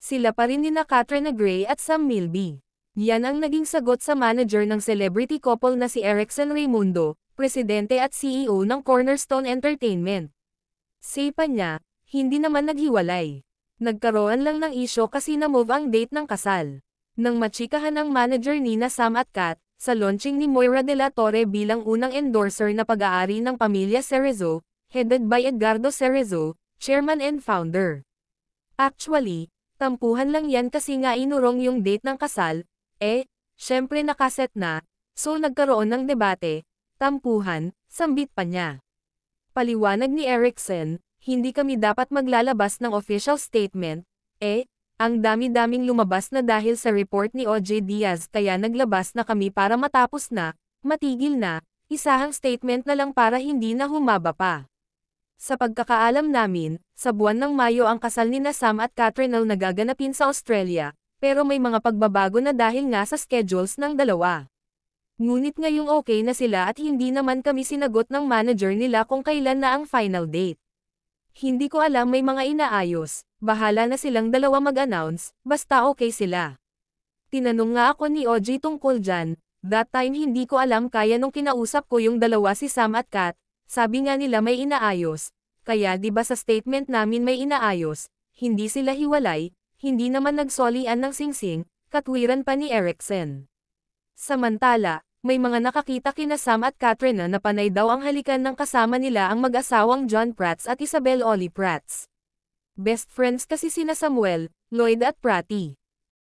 Sila pa rin nina Katrina Gray at Sam Milby. Yan ang naging sagot sa manager ng celebrity couple na si Erickson Raimundo, presidente at CEO ng Cornerstone Entertainment. Say pa niya, hindi naman naghiwalay. Nagkaroon lang ng isyo kasi na-move ang date ng kasal. Nang machikahan ang manager nina Sam at Kat, sa launching ni Moira de la Torre bilang unang endorser na pag-aari ng pamilya Cerezo, headed by Edgardo Cerezo, chairman and founder. Actually, tampuhan lang yan kasi nga inurong yung date ng kasal, syempre nakaset na, so nagkaroon ng debate, tampuhan, sambit pa niya. Paliwanag ni Erickson, hindi kami dapat maglalabas ng official statement, ang dami-daming lumabas na dahil sa report ni OJ Diaz kaya naglabas na kami para matapos na, matigil na, isahang statement na lang para hindi na humaba pa. Sa pagkakaalam namin, sa buwan ng Mayo ang kasal ni Sam at Katrina nagaganapin sa Australia, pero may mga pagbabago na dahil nga sa schedules ng dalawa. Ngunit ngayong okay na sila at hindi naman kami sinagot ng manager nila kung kailan na ang final date. Hindi ko alam, may mga inaayos, bahala na silang dalawa mag-announce, basta okay sila. Tinanong nga ako ni OJ tungkol dyan, that time hindi ko alam kaya nung kinausap ko yung dalawa si Sam at Kat, sabi nga nila may inaayos, kaya di ba sa statement namin may inaayos, hindi sila hiwalay, hindi naman nagsolian ng singsing, katwiran pa ni Erickson. Samantala, may mga nakakita kina Sam at Katrina na panay daw ang halikan ng kasama nila ang mag-asawang John Prats at Isabel Oli Prats. Best friends kasi sina Samuel, Lloyd at Prati.